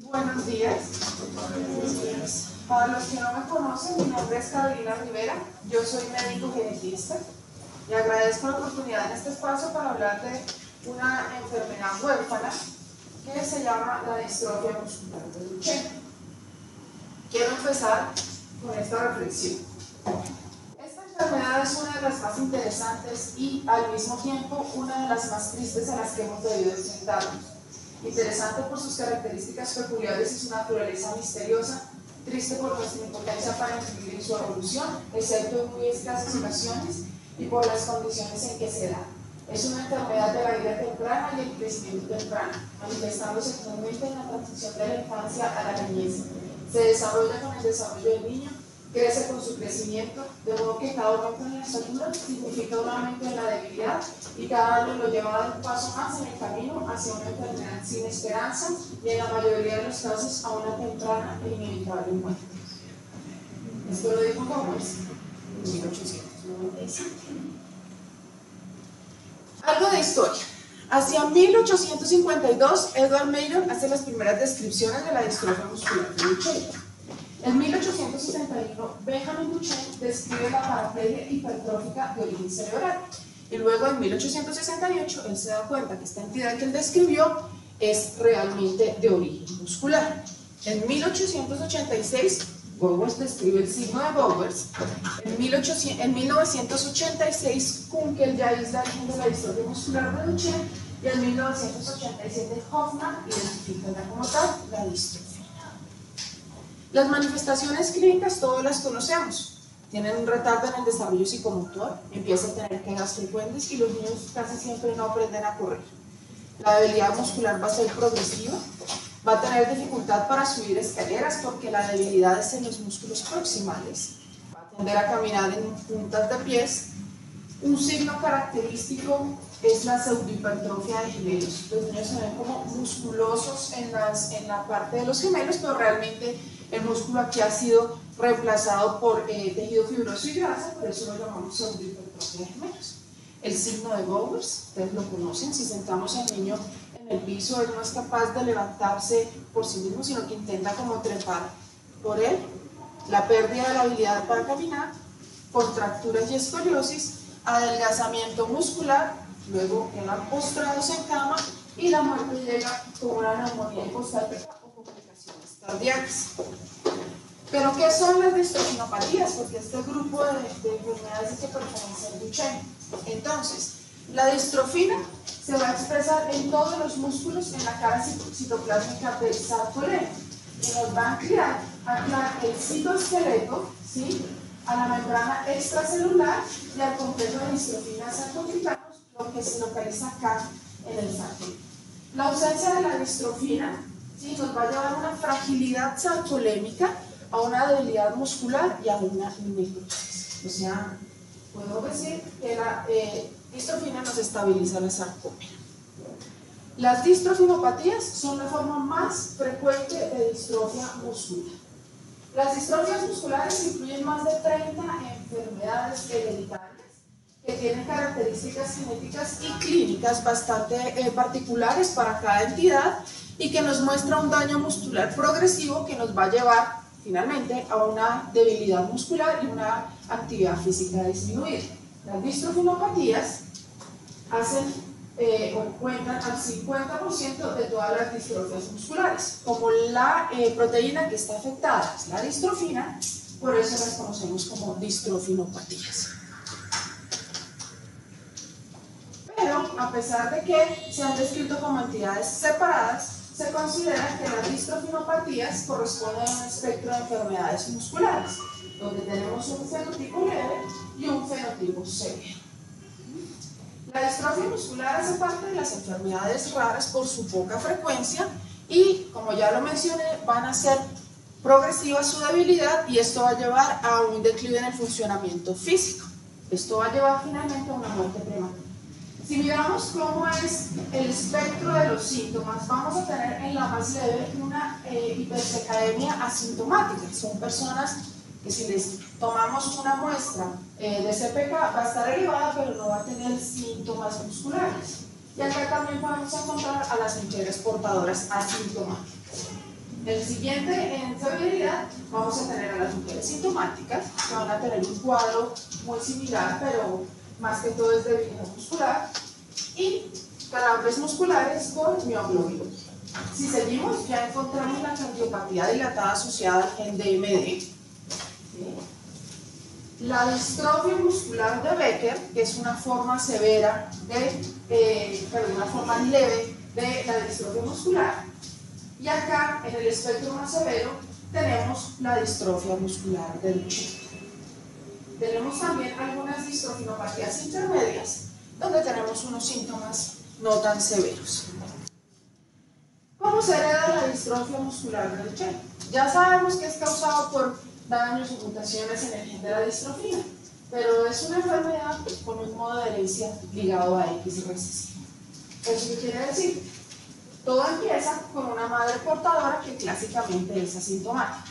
Buenos días. Para los que no me conocen, mi nombre es Carolina Rivera, yo soy médico genetista y agradezco la oportunidad en este espacio para hablar de una enfermedad huérfana que se llama la distrofia muscular de Duchenne. Quiero empezar con esta reflexión. Esta enfermedad es una de las más interesantes y al mismo tiempo una de las más tristes a las que hemos debido enfrentarnos. Interesante por sus características peculiares y su naturaleza misteriosa, triste por nuestra impotencia para influir en su evolución, excepto en muy escasas ocasiones, y por las condiciones en que se da. Es una enfermedad de la vida temprana y el crecimiento temprano, manifestándose comúnmente en la transición de la infancia a la niñez. Se desarrolla con el desarrollo del niño, crece con su crecimiento, de modo que cada aumento en la estatura significa un aumento en la debilidad y cada año lo lleva a dar un paso más en el camino hacia una enfermedad sin esperanza y en la mayoría de los casos a una temprana e inevitable muerte. Esto lo dijo Gómez en 1897. Algo de historia. Hacia 1852, Edward Mayon hace las primeras descripciones de la distrofia muscular de Duchenne. En 1861, Benjamin Duchenne describe la paraplegia hipertrófica de origen cerebral. Y luego, en 1868, él se da cuenta que esta entidad que él describió es realmente de origen muscular. En 1886, Bowers describe el signo de Bowers. En 1986, Kunkel ya aísla el gen de la distrofia muscular de Duchenne. Y en 1987, Hoffman identifica ya como tal la distrofia. Las manifestaciones clínicas todas las conocemos. Tienen un retardo en el desarrollo psicomotor, empiezan a tener quejas frecuentes y los niños casi siempre no aprenden a correr. La debilidad muscular va a ser progresiva, va a tener dificultad para subir escaleras porque la debilidad es en los músculos proximales, va a tender a caminar en puntas de pies. Un signo característico es la pseudohipertrofia de gemelos. Los niños se ven como musculosos en la parte de los gemelos, pero realmente el músculo aquí ha sido reemplazado por tejido fibroso y grasa, por eso lo llamamos pseudohipertrofia de gemelos. El signo de Bowers, ustedes lo conocen, si sentamos al niño en el piso, él no es capaz de levantarse por sí mismo, sino que intenta como trepar por él. La pérdida de la habilidad para caminar, contracturas y escoliosis, adelgazamiento muscular, luego quedan postrados en cama y la muerte llega con una neumonía hipostática o complicaciones cardíacas. ¿Pero qué son las distrofinopatías? Porque este grupo de enfermedades es que pertenece al Duchenne. Entonces, la distrofina se va a expresar en todos los músculos en la cara citoplásmica del sarcolemma y nos va a anclar el citoesqueleto, ¿sí?, a la membrana extracelular y al complejo de distrofinas sarcotricanos, lo que se localiza acá en el sarcolemma. La ausencia de la distrofina, ¿sí?, nos va a llevar a una fragilidad sarcolémica, a una debilidad muscular y a una necrosis. O sea, podemos decir que la distrofina nos estabiliza la sarcómera. Las distrofinopatías son la forma más frecuente de distrofia muscular. Las distrofias musculares incluyen más de 30 enfermedades hereditarias que tienen características genéticas y clínicas bastante particulares para cada entidad y que nos muestra un daño muscular progresivo que nos va a llevar finalmente a una debilidad muscular y una actividad física disminuida. Las distrofinopatías cuentan al 50% de todas las distrofias musculares. Como la proteína que está afectada es la distrofina, por eso las conocemos como distrofinopatías. Pero, a pesar de que se han descrito como entidades separadas, se considera que las distrofinopatías corresponden a un espectro de enfermedades musculares, donde tenemos un fenotipo leve y un fenotipo severo. La distrofia muscular hace parte de las enfermedades raras por su poca frecuencia y, como ya lo mencioné, van a ser progresiva su debilidad y esto va a llevar a un declive en el funcionamiento físico. Esto va a llevar finalmente a una muerte prematura. Si miramos cómo es el espectro de los síntomas, vamos a tener en la más leve una hipercecademia asintomática. Son personas que si les tomamos una muestra de CPK va a estar elevada, pero no va a tener síntomas musculares. Y acá también podemos encontrar a las mujeres portadoras asintomáticas. En el siguiente, en severidad, vamos a tener a las mujeres sintomáticas, que van a tener un cuadro muy similar, pero más que todo es debilidad muscular, y calambres musculares con mioglobina. Si seguimos, ya encontramos la cardiopatía dilatada asociada al gen DMD. ¿Sí? La distrofia muscular de Becker, que es una forma severa una forma leve de la distrofia muscular. Y acá, en el espectro más severo, tenemos la distrofia muscular de Duchenne. Tenemos también algunas distrofinopatías intermedias, donde tenemos unos síntomas no tan severos. ¿Cómo se hereda la distrofia muscular de Duchenne? Ya sabemos que es causado por daños o mutaciones en el gen de la distrofina, pero es una enfermedad con un modo de herencia ligado a X recesivo. ¿Eso qué quiere decir? Todo empieza con una madre portadora que clásicamente es asintomática.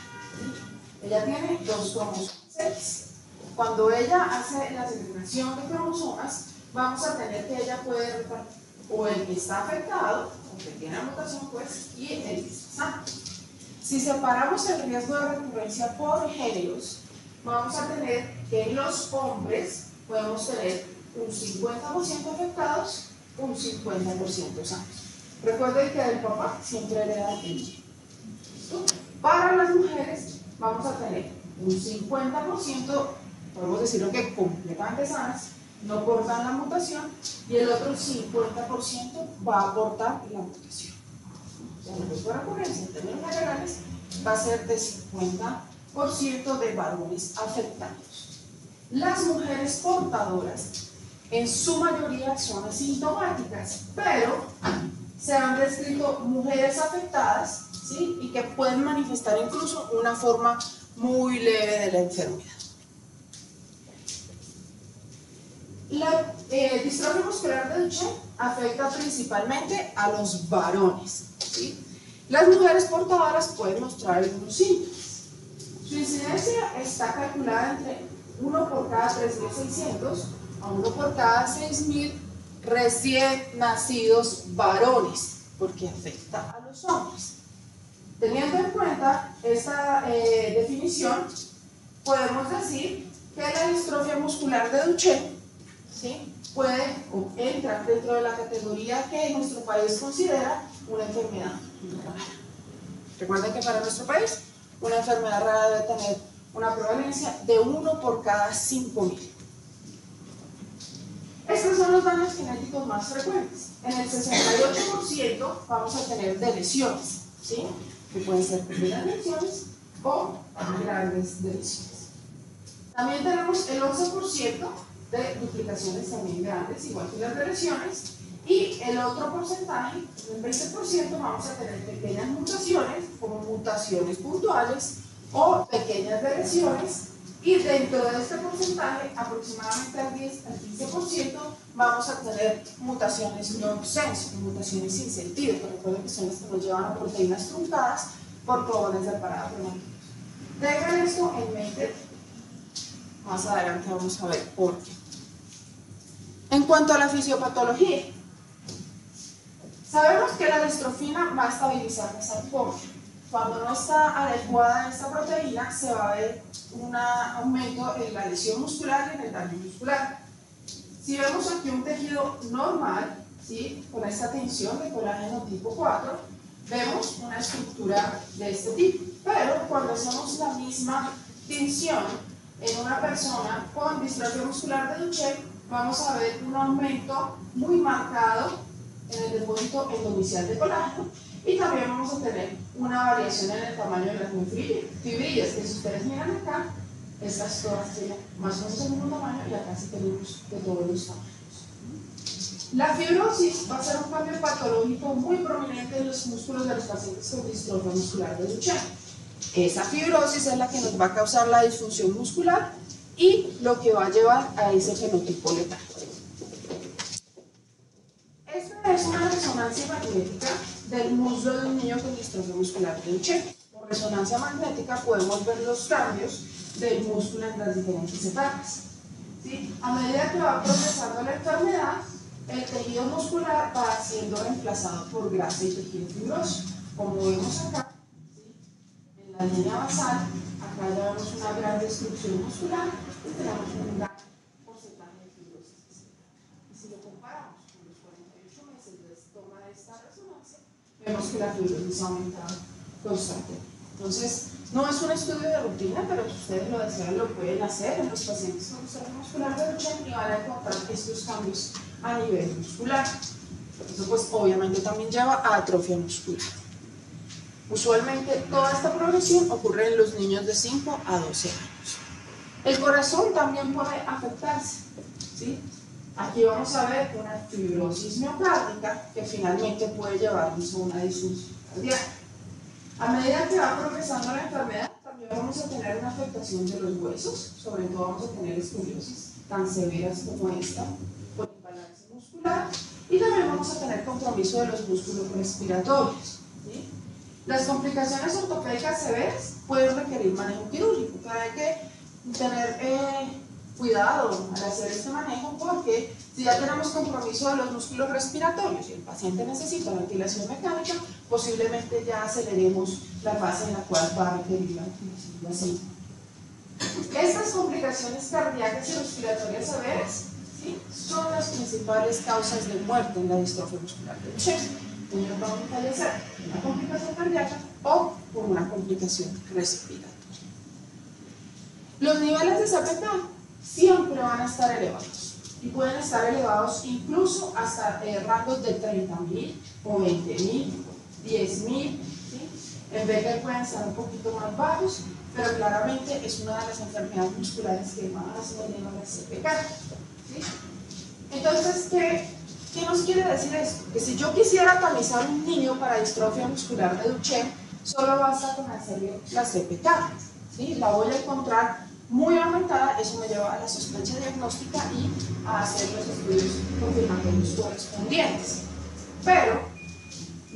Ella tiene 2 cromosomas X. Cuando ella hace la segregación de cromosomas, vamos a tener que ella puede repartir o el que está afectado, o que tiene la mutación, pues, y el que está sano. Si separamos el riesgo de recurrencia por géneros, vamos a tener que en los hombres podemos tener un 50% afectados, un 50% sanos. Recuerden que del papá siempre hereda el Y. Para las mujeres vamos a tener un 50%, podemos decirlo que completamente sanas, no portan la mutación, y el otro 50% va a aportar la mutación. O sea, el riesgo de recurrencia en términos generales va a ser de 50% de varones afectados. Las mujeres portadoras en su mayoría son asintomáticas, pero se han descrito mujeres afectadas, ¿sí? Y que pueden manifestar incluso una forma muy leve de la enfermedad. La distrofia muscular de Duchenne afecta principalmente a los varones, ¿sí? Las mujeres portadoras pueden mostrar algunos síntomas. Su incidencia está calculada entre 1 por cada 3.600 a 1 por cada 6.000 recién nacidos varones, porque afecta a los hombres. Teniendo en cuenta esta definición, podemos decir que la distrofia muscular de Duchenne, ¿sí?, puede o entra dentro de la categoría que nuestro país considera una enfermedad rara. Recuerden que para nuestro país una enfermedad rara debe tener una prevalencia de 1 por cada 5.000. Estos son los daños genéticos más frecuentes. En el 68% vamos a tener de lesiones, ¿sí?, que pueden ser pequeñas lesiones o grandes lesiones. También tenemos el 11% de duplicaciones también grandes, igual que las de lesiones, y el otro porcentaje, el 20%, vamos a tener pequeñas mutaciones, como mutaciones puntuales o pequeñas lesiones, y dentro de este porcentaje, aproximadamente al 10 al 15%, vamos a tener mutaciones nonsense, mutaciones sin sentido, que recuerden que son las que nos llevan a proteínas truncadas por clones de parada prematura. Tengan esto en mente, más adelante vamos a ver por qué. En cuanto a la fisiopatología, sabemos que la distrofina va a estabilizar el sarcoma. Cuando no está adecuada esta proteína, se va a ver un aumento en la lesión muscular y en el daño muscular. Si vemos aquí un tejido normal, ¿sí?, con esta tensión de colágeno tipo 4, vemos una estructura de este tipo. Pero cuando hacemos la misma tensión en una persona con distrofia muscular de Duchenne, vamos a ver un aumento muy marcado en el depósito endomicial de colágeno, y también vamos a tener una variación en el tamaño de las fibrillas, que si ustedes miran acá, estas todas tienen más o menos el mismo tamaño, y acá sí tenemos de todos los tamaños. La fibrosis va a ser un cambio patológico muy prominente en los músculos de los pacientes con distrofia muscular de Duchenne. Esa fibrosis es la que nos va a causar la disfunción muscular y lo que va a llevar a ese fenotipo letal. Esta es una resonancia magnética del muslo de un niño con distrofia muscular de Duchenne. Por resonancia magnética podemos ver los cambios del músculo en las diferentes etapas, ¿sí? A medida que va progresando la enfermedad, el tejido muscular va siendo reemplazado por grasa y tejido fibroso. Como vemos acá, ¿sí? En la línea basal, acá ya vemos una gran destrucción muscular y tenemos un gran porcentaje de fibrosis. Y si lo comparamos con los 48 meses de toma de esta resonancia, vemos que la fibrosis ha aumentado constantemente. Entonces, no es un estudio de rutina, pero si ustedes lo desean, lo pueden hacer en los pacientes con distrofia muscular de Duchenne y van a encontrar estos cambios a nivel muscular. Eso pues obviamente también lleva a atrofia muscular. Usualmente toda esta progresión ocurre en los niños de 5 a 12 años. El corazón también puede afectarse, ¿sí? Aquí vamos a ver una fibrosis miocárdica que finalmente puede llevarnos a una disfunción cardíaca. A medida que va progresando la enfermedad, también vamos a tener una afectación de los huesos, sobre todo vamos a tener escoliosis tan severas como esta, por imbalance muscular, y también vamos a tener compromiso de los músculos respiratorios, ¿sí? Las complicaciones ortopédicas severas pueden requerir manejo quirúrgico, pero hay que tener cuidado al hacer este manejo porque si ya tenemos compromiso de los músculos respiratorios y el paciente necesita ventilación mecánica, posiblemente ya aceleremos la fase en la cual va a requerir la ventilación vacía. Estas complicaciones cardíacas y respiratorias severas, ¿sí?, son las principales causas de muerte en la distrofia muscular de Duchenne. Ellos van a fallecer por una complicación cardíaca o por una complicación respiratoria. Los niveles de CPK siempre van a estar elevados y pueden estar elevados incluso hasta rangos de 30.000 o 20.000, 10.000, ¿sí? En Becker pueden estar un poquito más bajos, pero claramente es una de las enfermedades musculares que más me eleva la CPK, ¿sí? Entonces, ¿qué nos quiere decir esto? Que si yo quisiera tamizar un niño para distrofia muscular de Duchenne, solo basta con hacerle la CPK, ¿sí? La voy a encontrar muy aumentada, eso me lleva a la sospecha diagnóstica y a hacer los estudios confirmatorios correspondientes. Pero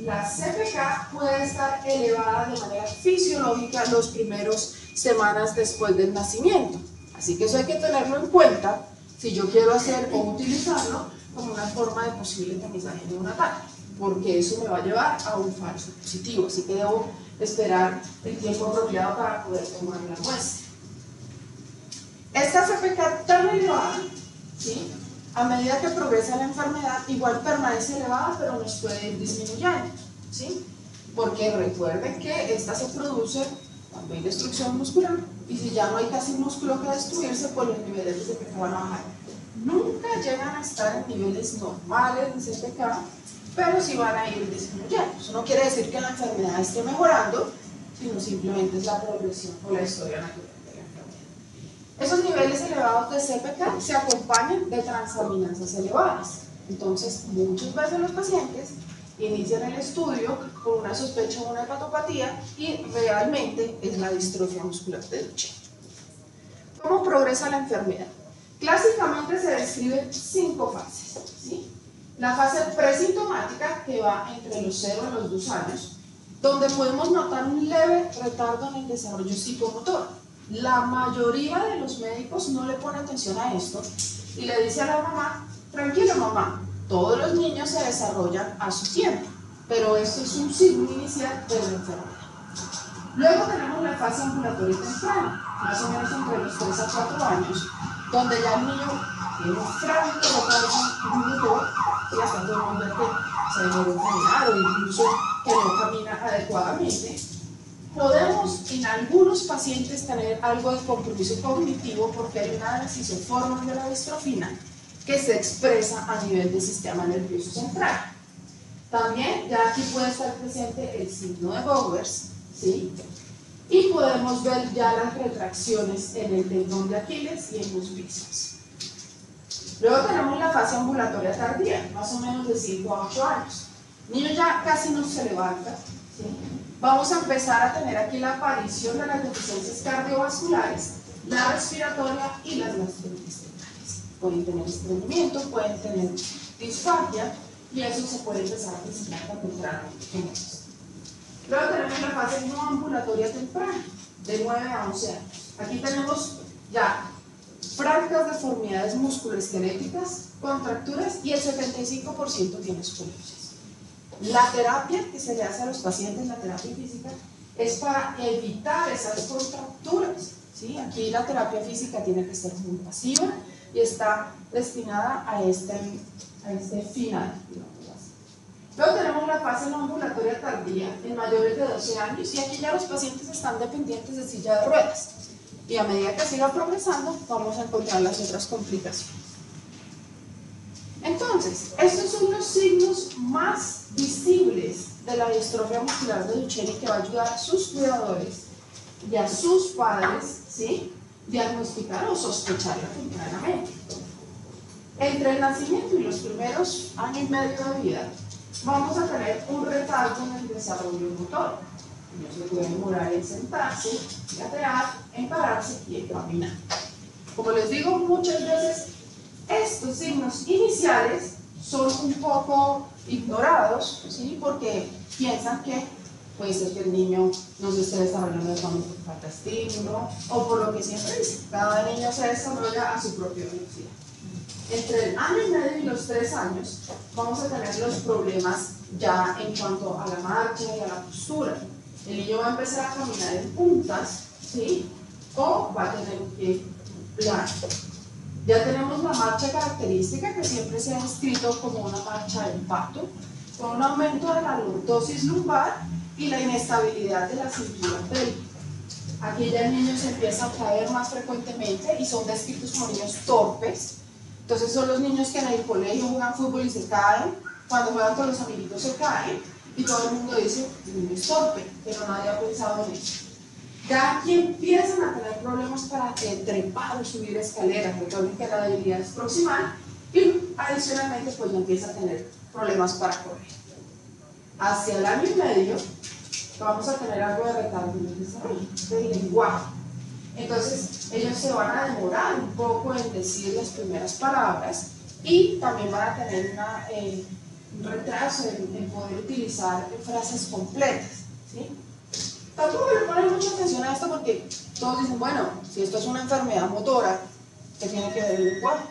la CPK puede estar elevada de manera fisiológica los primeros semanas después del nacimiento. Así que eso hay que tenerlo en cuenta si yo quiero hacer o utilizarlo como una forma de posible tamizaje neonatal, porque eso me va a llevar a un falso positivo. Así que debo esperar el tiempo apropiado para poder tomar la muestra. Esta CPK tan elevada, ¿sí?, a medida que progresa la enfermedad, igual permanece elevada, pero nos puede ir disminuyendo, ¿sí? Porque recuerden que esta se produce cuando hay destrucción muscular, y si ya no hay casi músculo que destruirse, pues los niveles de CPK van a bajar. Nunca llegan a estar en niveles normales de CPK, pero sí van a ir disminuyendo. Eso no quiere decir que la enfermedad esté mejorando, sino simplemente es la progresión o la historia natural. Esos niveles elevados de CPK se acompañan de transaminasas elevadas. Entonces, muchas veces los pacientes inician el estudio con una sospecha de una hepatopatía y realmente es la distrofia muscular de Duchenne. ¿Cómo progresa la enfermedad? Clásicamente se describen 5 fases, ¿sí? La fase presintomática, que va entre los 0 y los 2 años, donde podemos notar un leve retardo en el desarrollo psicomotor. La mayoría de los médicos no le ponen atención a esto y le dice a la mamá: tranquila mamá, todos los niños se desarrollan a su tiempo, pero esto es un signo inicial de la enfermedad. Luego tenemos la fase ambulatoria temprana, más o menos entre los 3 a 4 años, donde ya el niño tiene un frágil motor y hasta podemos ver que se debe caminar o incluso que no camina adecuadamente. Podemos en algunos pacientes tener algo de compromiso cognitivo porque hay una de las isoformas de la distrofina que se expresa a nivel del sistema nervioso central. También ya aquí puede estar presente el signo de Bowers, ¿sí? Y podemos ver ya las retracciones en el tendón de Aquiles y en los bíceps. Luego tenemos la fase ambulatoria tardía, más o menos de 5 a 8 años. El niño ya casi no se levanta, ¿sí? Vamos a empezar a tener aquí la aparición de las deficiencias cardiovasculares, la respiratoria y las gastrointestinales. Pueden tener estreñimiento, pueden tener disfagia y eso se puede empezar a presentar tan tempranamente como esto. Luego tenemos la fase no ambulatoria temprana, de 9 a 11 años. Aquí tenemos ya francas deformidades musculoesqueléticas, contracturas y el 75% tiene escoliosis. La terapia que se le hace a los pacientes, la terapia física, es para evitar esas contracturas, ¿sí? Aquí la terapia física tiene que ser muy pasiva y está destinada a este final, digamos así. Luego tenemos la fase no ambulatoria tardía en mayores de 12 años y aquí ya los pacientes están dependientes de silla de ruedas y a medida que siga progresando vamos a encontrar las otras complicaciones. Entonces, estos son los signos más visibles de la distrofia muscular de Duchenne que va a ayudar a sus cuidadores y a sus padres, ¿sí?, diagnosticar o sospecharla tempranamente. Entre el nacimiento y los primeros años y medio de vida vamos a tener un retardo en el desarrollo motor. No se puede demorar en sentarse, gatear, en pararse y en caminar. Como les digo muchas veces, estos signos iniciales son un poco ignorados, ¿sí?, porque piensan que puede ser que el niño no se esté desarrollando de forma por falta de estímulo o por lo que siempre dice, cada niño se desarrolla a su propia velocidad. Entre el año y medio y los 3 años vamos a tener los problemas ya en cuanto a la marcha y a la postura. El niño va a empezar a caminar en puntas, ¿sí?, o va a tener un pie plano. Ya tenemos la marcha característica que siempre se ha descrito como una marcha de impacto, con un aumento de la lordosis lumbar y la inestabilidad de la cintura pélvica. Aquí ya el niño se empieza a caer más frecuentemente y son descritos como niños torpes. Entonces son los niños que en el colegio juegan fútbol y se caen, cuando juegan con los amiguitos se caen y todo el mundo dice, el niño es torpe, pero nadie ha pensado en eso. Ya aquí empiezan a tener problemas para trepar o subir escaleras, recuerden que la debilidad es proximal y adicionalmente pues ya empieza a tener problemas para correr. Hacia el año y medio vamos a tener algo de retardo en el desarrollo del lenguaje. Entonces ellos se van a demorar un poco en decir las primeras palabras y también van a tener un retraso en poder utilizar frases completas, ¿sí? Tampoco le ponen mucha atención a esto porque todos dicen, bueno, si esto es una enfermedad motora, ¿qué tiene que ver el lenguaje?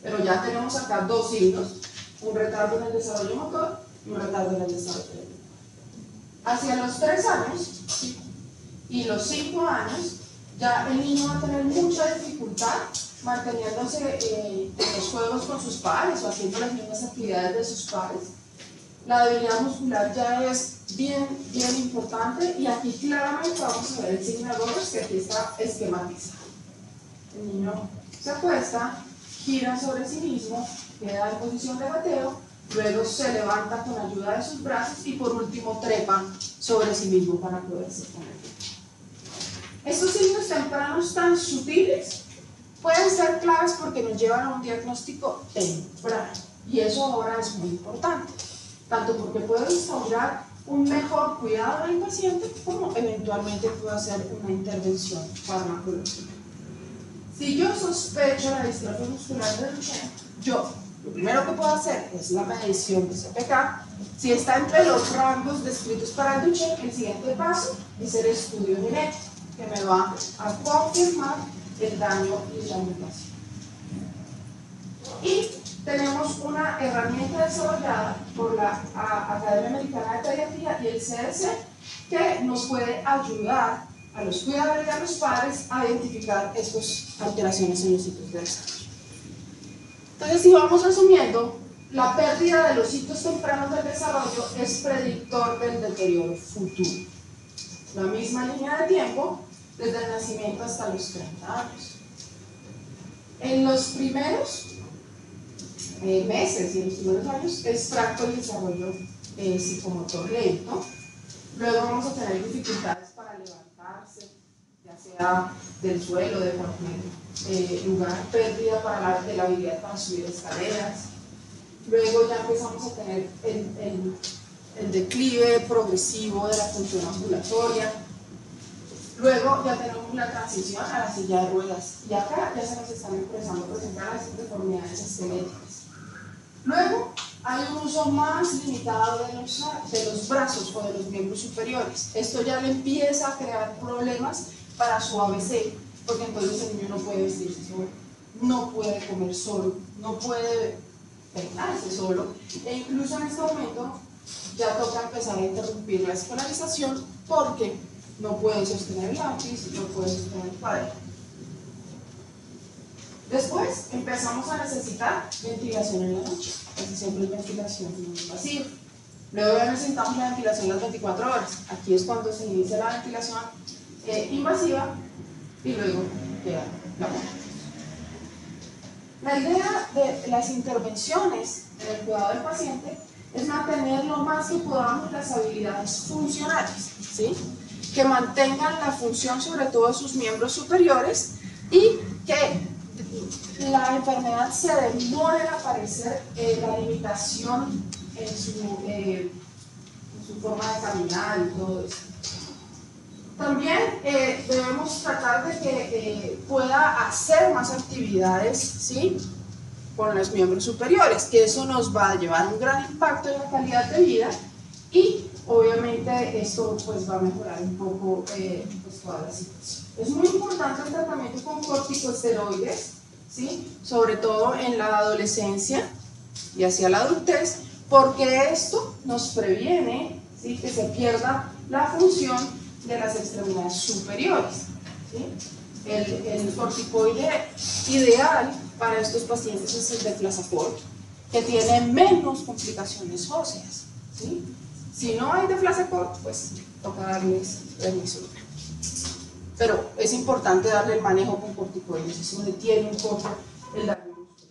Pero ya tenemos acá dos signos, un retardo en el desarrollo motor y un retardo en el desarrollo del lenguaje. Hacia los 3 años y los 5 años, ya el niño va a tener mucha dificultad manteniéndose en los juegos con sus pares o haciendo las mismas actividades de sus pares. La debilidad muscular ya es bien importante y aquí claramente vamos a ver el signo de Rogers que aquí está esquematizado. El niño se acuesta, gira sobre sí mismo, queda en posición de gateo, luego se levanta con ayuda de sus brazos y por último trepa sobre sí mismo para poderse poner. Estos signos tempranos tan sutiles pueden ser claves porque nos llevan a un diagnóstico temprano y eso ahora es muy importante, tanto porque puede instaurar un mejor cuidado del paciente como eventualmente puede hacer una intervención farmacológica. Si yo sospecho la distrofia muscular de Duchenne, lo primero que puedo hacer es la medición de CPK. Si está entre los rangos descritos para el Duchenne, el siguiente paso es el estudio genético, que me va a confirmar el daño y la mutación. Y tenemos una herramienta desarrollada por la Academia Americana de Pediatría y el CDC que nos puede ayudar a los cuidadores y a los padres a identificar estas alteraciones en los hitos de desarrollo. Entonces, si vamos resumiendo, la pérdida de los hitos tempranos del desarrollo es predictor del deterioro futuro. La misma línea de tiempo desde el nacimiento hasta los 30 años. En los primeros meses y en los primeros años es fracto el desarrollo psicomotor lento. Luego vamos a tener dificultades para levantarse, ya sea del suelo, de cualquier lugar, pérdida de la habilidad para subir escaleras. Luego ya empezamos a tener el declive progresivo de la función ambulatoria. Luego ya tenemos la transición a la silla de ruedas y acá ya se nos están empezando a presentar las deformidades esqueléticas. Luego hay un uso más limitado de los brazos o de los miembros superiores. Esto ya le empieza a crear problemas para su ABC, porque entonces el niño no puede vestirse solo. no puede comer solo, no puede peinarse solo, e incluso en este momento ya toca empezar a interrumpir la escolarización porque no puede sostener el lápiz, no puede sostener el cuaderno. Después empezamos a necesitar ventilación en la noche, casi siempre es ventilación invasiva. Luego ya necesitamos la ventilación las 24 horas. Aquí es cuando se inicia la ventilación invasiva y luego queda la muerte. La idea de las intervenciones en el cuidado del paciente es mantener lo más que podamos las habilidades funcionales, ¿sí? Que mantengan la función sobre todo de sus miembros superiores y que la enfermedad se demore en aparecer la limitación en su forma de caminar y todo eso. También debemos tratar de que pueda hacer más actividades, ¿sí?, con los miembros superiores, que eso nos va a llevar un gran impacto en la calidad de vida y obviamente esto pues va a mejorar un poco pues, toda la situación. Es muy importante el tratamiento con corticosteroides, ¿sí?, sobre todo en la adolescencia y hacia la adultez, porque esto nos previene, ¿sí?, que se pierda la función de las extremidades superiores, ¿sí? El corticoide ideal para estos pacientes es el deflazacort, que tiene menos complicaciones óseas, ¿sí? Si no hay deflazacort, pues toca darles prednisona. Pero es importante darle el manejo con corticoides, eso detiene un poco el daño muscular.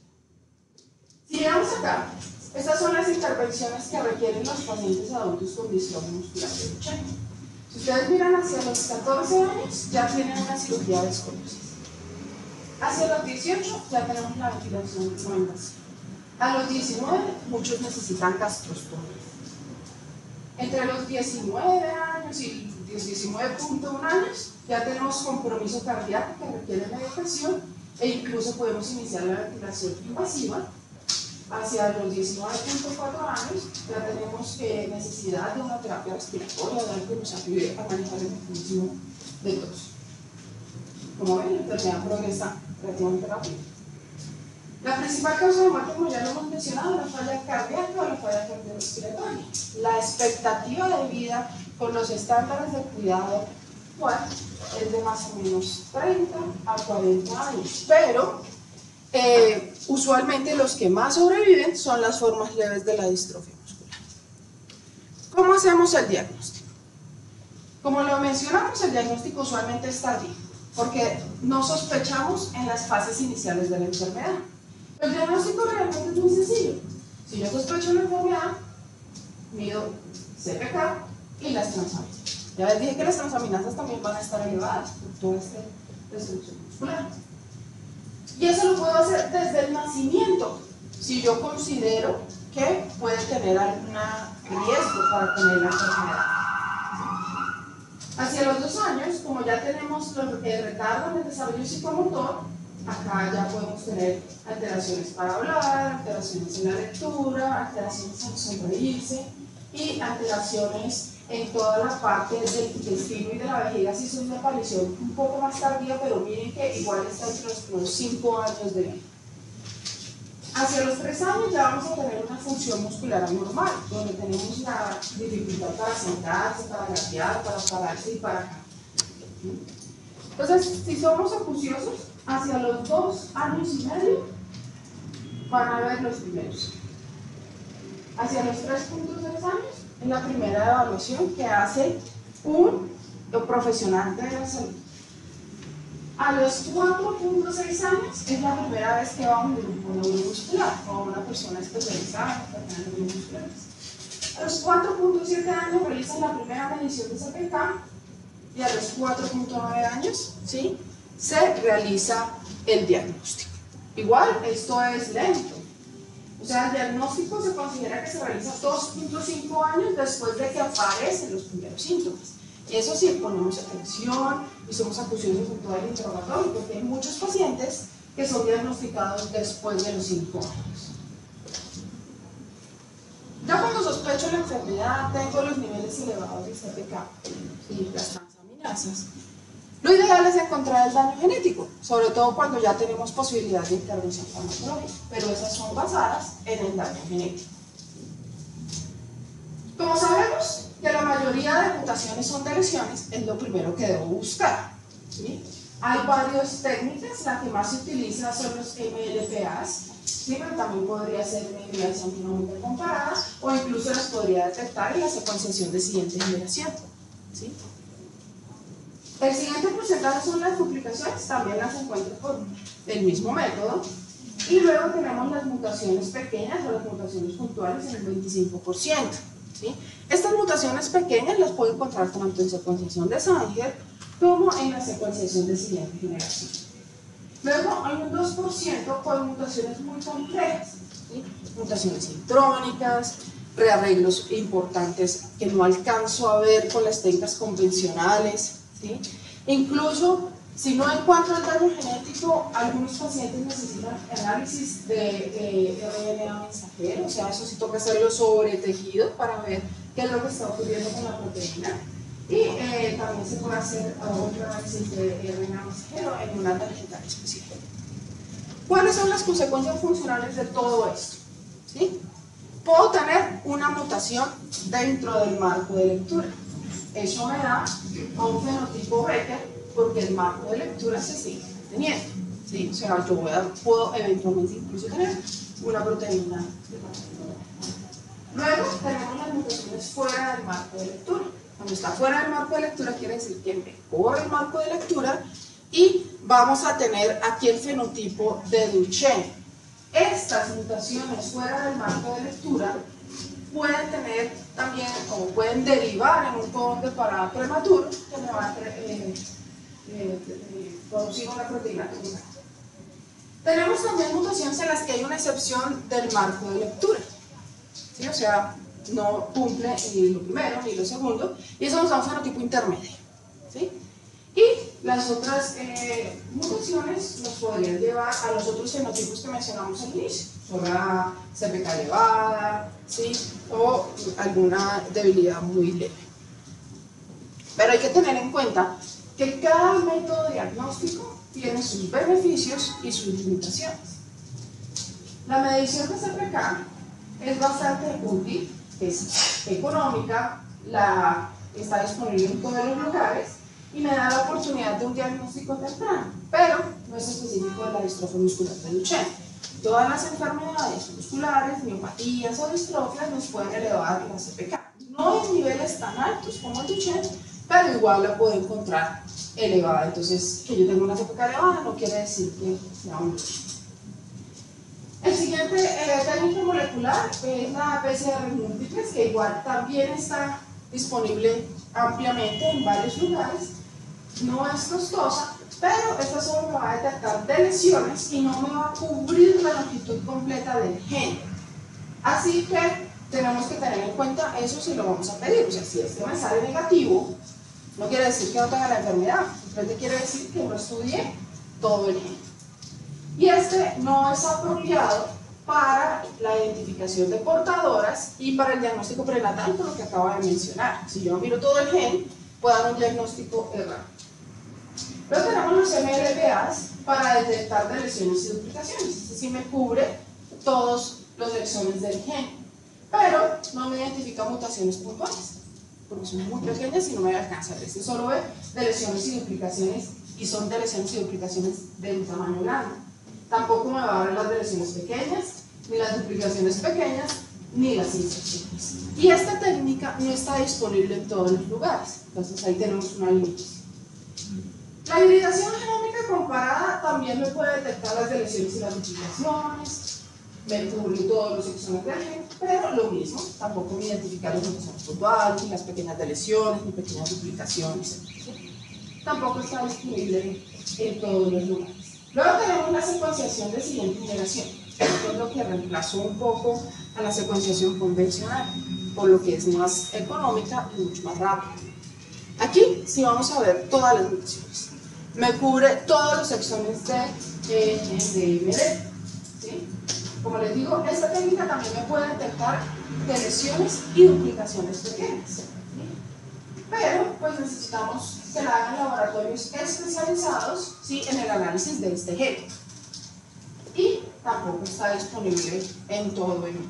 Si miramos acá, estas son las intervenciones que requieren los pacientes adultos con distrofia muscular de Duchenne. Si ustedes miran hacia los 14 años, ya tienen una cirugía de escoliosis. Hacia los 18 ya tenemos la ventilación no invasiva. A los 19 muchos necesitan gastrostomía. Entre los 19 años y los 19.1 años ya tenemos compromiso cardíaco que requiere medicación e incluso podemos iniciar la ventilación invasiva. Hacia los 19.4 años ya tenemos necesidad de una terapia respiratoria, de algo que nos ayude a manejar el mecanismo de tos. Como ven, la enfermedad progresa relativamente rápido. La principal causa de muerte, como ya lo hemos mencionado, es la falla cardíaca o la falla cardiorrespiratoria. La expectativa de vida con los estándares de cuidado actual es de más o menos 30 a 40 años, pero usualmente los que más sobreviven son las formas leves de la distrofia muscular. ¿Cómo hacemos el diagnóstico? Como lo mencionamos, el diagnóstico usualmente es tardío, porque no sospechamos en las fases iniciales de la enfermedad. El diagnóstico realmente es muy sencillo. Si yo sospecho la enfermedad, mido CPK y las transaminasas. Ya les dije que las transaminasas también van a estar elevadas por toda esta destrucción muscular. Y eso lo puedo hacer desde el nacimiento, si yo considero que puede tener algún riesgo para tener la enfermedad. Hacia los 2 años, como ya tenemos el retardo en el desarrollo psicomotor, acá ya podemos tener alteraciones para hablar, alteraciones en la lectura, alteraciones en sonreírse y alteraciones en toda la parte del intestino y de la vejiga, si es una aparición un poco más tardía, pero miren que igual está entre los 5 años de vida. Hacia los 3 años ya vamos a tener una función muscular anormal, donde tenemos la dificultad para sentarse, para gatear, para pararse y para acá. Entonces, si somos acuciosos, hacia los 2 años y medio van a ver los primeros. Hacia los 3.3 años es la primera evaluación que hace un profesional de la salud. A los 4.6 años es la primera vez que va a un grupo neuromuscular o una persona especializada en enfermedades neuromusculares. A los 4.7 años realizan la primera medición de CPK y a los 4.9 años, ¿sí?, se realiza el diagnóstico. Igual, esto es lento. O sea, el diagnóstico se considera que se realiza 2.5 años después de que aparecen los primeros síntomas. Eso sí, ponemos atención y somos acuciosos en todo el interrogatorio, porque hay muchos pacientes que son diagnosticados después de los 5 años. Ya cuando sospecho la enfermedad, tengo los niveles elevados de CPK y las transaminasas, Lo ideal es encontrar el daño genético, sobre todo cuando ya tenemos posibilidad de intervención farmacológica, pero esas son basadas en el daño genético. Como sabemos que la mayoría de mutaciones son de lesiones, es lo primero que debo buscar, ¿sí? Hay varias técnicas, la que más se utiliza son los MLPAs, ¿sí? Pero también podría ser una investigación genómica comparada o incluso las podría detectar en la secuenciación de siguiente generación, ¿sí? El siguiente porcentaje son las duplicaciones, también las encuentro por el mismo método. Y luego tenemos las mutaciones pequeñas o las mutaciones puntuales en el 25%. ¿Sí? Estas mutaciones pequeñas las puedo encontrar tanto en secuenciación de Sanger como en la secuenciación de siguiente generación. Luego hay un 2% con mutaciones muy complejas, ¿sí? Mutaciones intrónicas, rearreglos importantes que no alcanzo a ver con las técnicas convencionales, ¿sí? Incluso si no encuentro el daño genético, algunos pacientes necesitan análisis de RNA mensajero, o sea, eso sí toca hacerlo sobre tejido para ver qué es lo que está ocurriendo con la proteína. Y también se puede hacer otro análisis de RNA mensajero en una tarjeta específica. ¿Cuáles son las consecuencias funcionales de todo esto? ¿Sí? Puedo tener una mutación dentro del marco de lectura. Eso me da a un fenotipo Becker porque el marco de lectura se sigue teniendo, ¿sí? O sea, yo puedo eventualmente incluso tener una proteína de marco. Luego tenemos las mutaciones fuera del marco de lectura. Cuando está fuera del marco de lectura quiere decir que me corre el marco de lectura y vamos a tener aquí el fenotipo de Duchenne. Estas mutaciones fuera del marco de lectura pueden tener también, o pueden derivar en un codón de parada prematuro que me va a producir una proteína terminal. Tenemos también mutaciones en las que hay una excepción del marco de lectura, ¿sí? O sea, no cumple ni lo primero ni lo segundo, y eso nos da un fenotipo intermedio, ¿sí? Y las otras mutaciones nos podrían llevar a los otros fenotipos que mencionamos al inicio, sobre la CPK elevada, ¿sí? O alguna debilidad muy leve. Pero hay que tener en cuenta que cada método diagnóstico tiene sus beneficios y sus limitaciones. La medición de CPK es bastante útil, es económica, está disponible en todos los lugares y me da la oportunidad de un diagnóstico temprano, pero no es específico de la distrofia muscular de Duchenne. Todas las enfermedades musculares, miopatías o distrofias nos pueden elevar la CPK. No en niveles tan altos como el Duchenne, pero igual la puedo encontrar elevada. Entonces, que yo tenga una CPK elevada no quiere decir que sea un Duchenne. El siguiente técnica molecular es la PCR múltiples, que igual también está disponible ampliamente en varios lugares. No es costosa, pero esta solo me va a detectar de lesiones y no me va a cubrir la longitud completa del gen. Así que tenemos que tener en cuenta eso si lo vamos a pedir. O sea, si este me sale negativo, no quiere decir que no tenga la enfermedad, simplemente quiere decir que no estudié todo el gen. Y este no es apropiado para la identificación de portadoras y para el diagnóstico prenatal, por lo que acabo de mencionar. Si yo miro todo el gen, puedo dar un diagnóstico errado. Luego tenemos los MLPAs para detectar de lesiones y duplicaciones. Este sí me cubre todos los exones del gen, pero no me identifica mutaciones puntuales, porque son muy pequeñas y no me alcanza. Este solo ve de lesiones y duplicaciones, y son de lesiones y duplicaciones de un tamaño grande. Tampoco me va a ver las de lesiones pequeñas, ni las duplicaciones pequeñas, ni las inserciones. Y esta técnica no está disponible en todos los lugares, entonces ahí tenemos una limitación. La hibridación genómica comparada también me puede detectar las de lesiones y las duplicaciones, me cubre todos los exones del gen, pero lo mismo, tampoco me identifica las mutaciones puntuales, ni las pequeñas de lesiones, ni pequeñas duplicaciones, tampoco está disponible en todos los lugares. Luego tenemos la secuenciación de siguiente generación. Esto es lo que reemplazó un poco a la secuenciación convencional, por lo que es más económica y mucho más rápida. Aquí sí vamos a ver todas las mutaciones. Me cubre todos los exones de MD. ¿Sí? Como les digo, esta técnica también me puede detectar de lesiones y duplicaciones pequeñas. ¿Sí? pero pues necesitamos que la hagan laboratorios especializados, ¿sí?, en el análisis de este gen. Y tampoco está disponible en todo el mundo.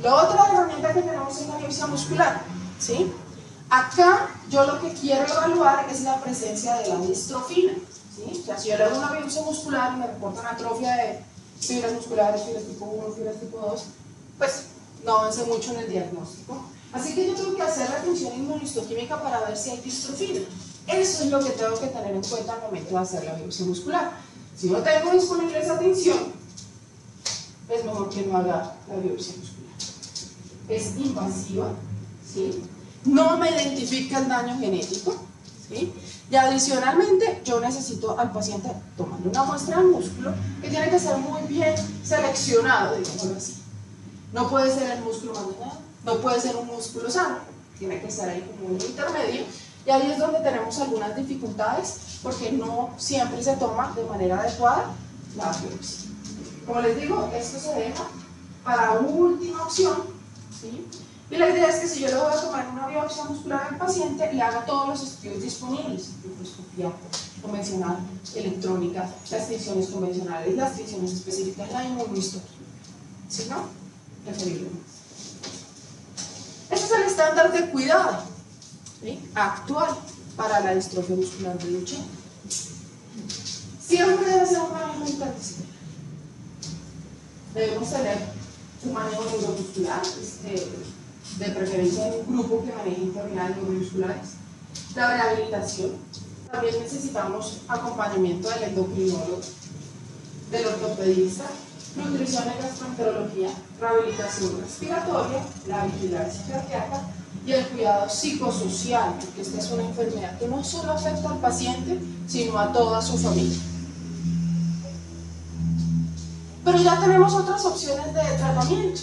La otra herramienta que tenemos es la biopsia muscular, ¿sí? Acá yo lo que quiero evaluar es la presencia de la distrofina, ¿sí? O sea, si yo le hago una biopsia muscular y me reportan atrofia de fibras musculares, fibras tipo 1, fibras tipo 2, pues no avancé mucho en el diagnóstico. Así que yo tengo que hacer la función inmunohistoquímica para ver si hay distrofina. Eso es lo que tengo que tener en cuenta al momento de hacer la biopsia muscular. Si no tengo disponible esa tinción, es mejor que no haga la biopsia muscular. Es invasiva, ¿sí? No me identifica el daño genético, ¿sí? Y adicionalmente yo necesito al paciente tomarle una muestra de músculo que tiene que ser muy bien seleccionado, digámoslo así. No puede ser el músculo más dañado, no puede ser un músculo sano, tiene que estar ahí como un intermedio, y ahí es donde tenemos algunas dificultades porque no siempre se toma de manera adecuada la biopsia. Como les digo, esto se deja para última opción, ¿sí? Y la idea es que si yo le voy a tomar una biopsia muscular al paciente, le haga todos los estudios disponibles: microscopía convencional, electrónica, las tinciones convencionales, las tinciones específicas, la inmunohistoquímica. ¿Sí, no? Preferiblemente. Este es el estándar de cuidado, ¿sí?, actual para la distrofia muscular de Duchenne. Siempre debe ser un manejo interdisciplinar. Debemos tener un manejo neuromuscular, de preferencia en un grupo que maneje enfermedades neuromusculares. La rehabilitación. También necesitamos acompañamiento del endocrinólogo, del ortopedista, nutrición y gastroenterología, rehabilitación respiratoria, la vigilancia cardíaca y el cuidado psicosocial, porque esta es una enfermedad que no solo afecta al paciente, sino a toda su familia. Pero ya tenemos otras opciones de tratamiento.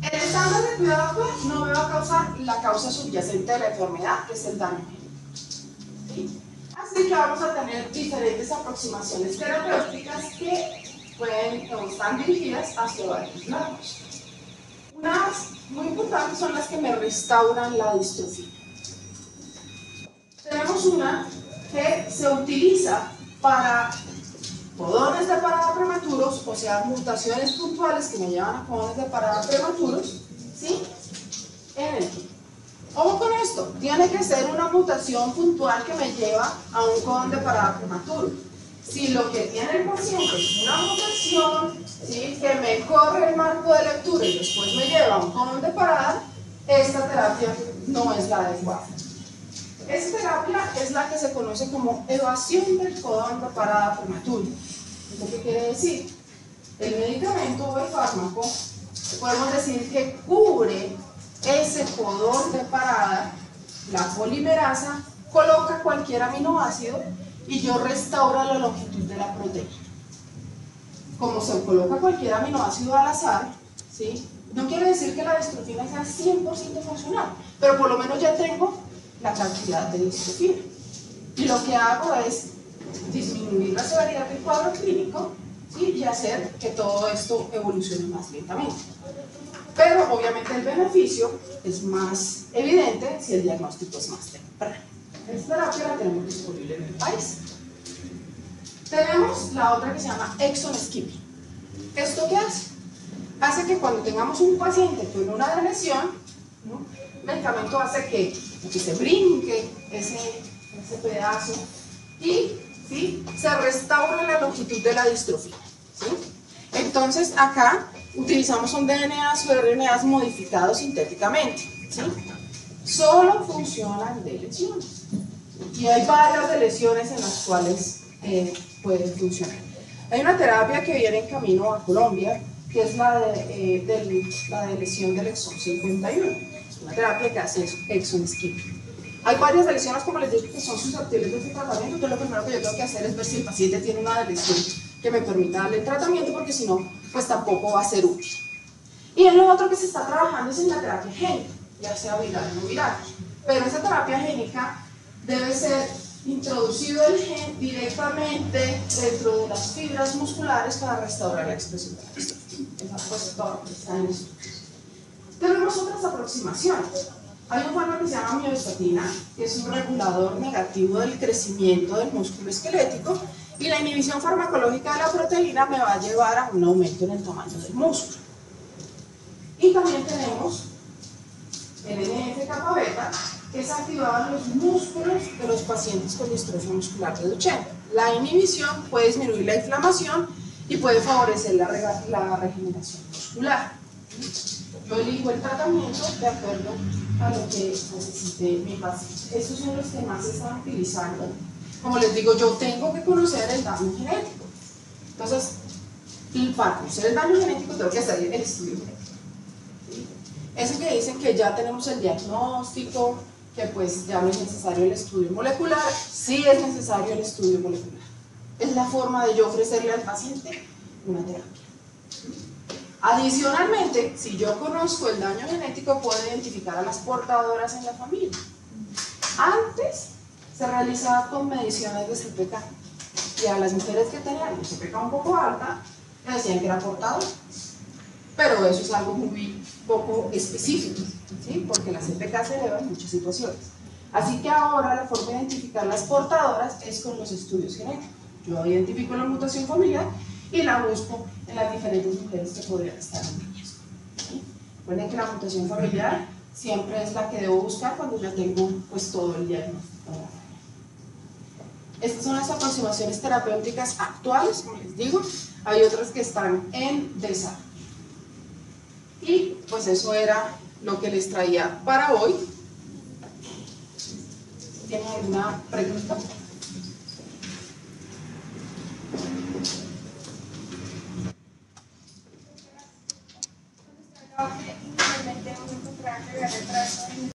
El estándar de cuidado actual no me va a causar la causa subyacente de la enfermedad, que es el daño genético, ¿sí? Así que vamos a tener diferentes aproximaciones terapéuticas que pueden o están dirigidas hacia varios lados. Unas muy importantes son las que me restauran la distrofina. Tenemos una que se utiliza para codones de parada prematuros, o sea, mutaciones puntuales que me llevan a codones de parada prematuros, ¿sí?, en el tiempo. Ojo con esto, tiene que ser una mutación puntual que me lleva a un codón de parada prematuro. Si lo que tiene el paciente es una mutación, ¿sí?, que me corre el marco de lectura y después me lleva a un codón de parada, esta terapia no es la adecuada. Esta terapia es la que se conoce como evasión del codón de parada prematuro. ¿Esto qué quiere decir? El medicamento o el fármaco, podemos decir que cubre ese codón de parada, la polimerasa coloca cualquier aminoácido y yo restauro la longitud de la proteína. Como se coloca cualquier aminoácido al azar, ¿sí?, no quiere decir que la distrofina sea 100% funcional, pero por lo menos ya tengo la cantidad de distrofina. Y lo que hago es disminuir la severidad del cuadro clínico, ¿sí?, y hacer que todo esto evolucione más lentamente. Pero obviamente el beneficio es más evidente si el diagnóstico es más temprano. Esta terapia la tenemos disponible en el país. Tenemos la otra que se llama exon skipping. ¿Esto qué hace? Hace que cuando tengamos un paciente con una lesión, ¿no?, el medicamento hace que se brinque ese pedazo y, ¿sí?, se restaura la longitud de la distrofina, ¿sí? Entonces acá utilizamos un DNAs o RNAs modificados sintéticamente, ¿sí? Solo funcionan de lesiones. Y hay varias de lesiones en las cuales pueden funcionar. Hay una terapia que viene en camino a Colombia, que es la de lesión del exón 51. Es una terapia que hace exon skipping. Hay varias lesiones, como les digo, que son susceptibles de este tratamiento. Entonces lo primero que yo tengo que hacer es ver si el paciente tiene una lesión que me permita darle el tratamiento, porque si no, pues tampoco va a ser útil. Y en lo otro que se está trabajando es en la terapia génica, ya sea viral o no viral. Pero esa terapia génica debe ser introducido el gen directamente dentro de las fibras musculares para restaurar la expresión de la distrofina. Esa pues todo está en estudios. Tenemos otra otras aproximaciones. Hay un fármaco que se llama miostatina, que es un regulador negativo del crecimiento del músculo esquelético, y la inhibición farmacológica de la proteína me va a llevar a un aumento en el tamaño del músculo. Y también tenemos el NF-kappa beta, que es activado en los músculos de los pacientes con distrofia muscular de Duchenne. La inhibición puede disminuir la inflamación y puede favorecer la regeneración muscular. Yo elijo el tratamiento de acuerdo a lo que necesite mi paciente. Estos son los que más se están utilizando. Como les digo, yo tengo que conocer el daño genético. Entonces, para conocer el daño genético tengo que hacer el estudio genético. ¿Sí? Eso que dicen que ya tenemos el diagnóstico, que pues ya no es necesario el estudio molecular, sí es necesario el estudio molecular. Es la forma de yo ofrecerle al paciente una terapia. Adicionalmente, si yo conozco el daño genético, puedo identificar a las portadoras en la familia. Antes se realizaba con mediciones de CPK, y a las mujeres que tenían una CPK un poco alta, le decían que era portadora. Pero eso es algo muy poco específico, ¿sí? Porque la CPK se eleva en muchas situaciones. Así que ahora la forma de identificar las portadoras es con los estudios genéticos. Yo identifico la mutación familiar y la busco en las diferentes mujeres que podrían estar en riesgo. ¿Sí? Recuerden que la mutación familiar siempre es la que debo buscar cuando ya tengo pues todo el diagnóstico de la familia. Estas son las aproximaciones terapéuticas actuales, como les digo. Hay otras que están en desarrollo. Y pues eso era lo que les traía para hoy. ¿Tienen alguna pregunta?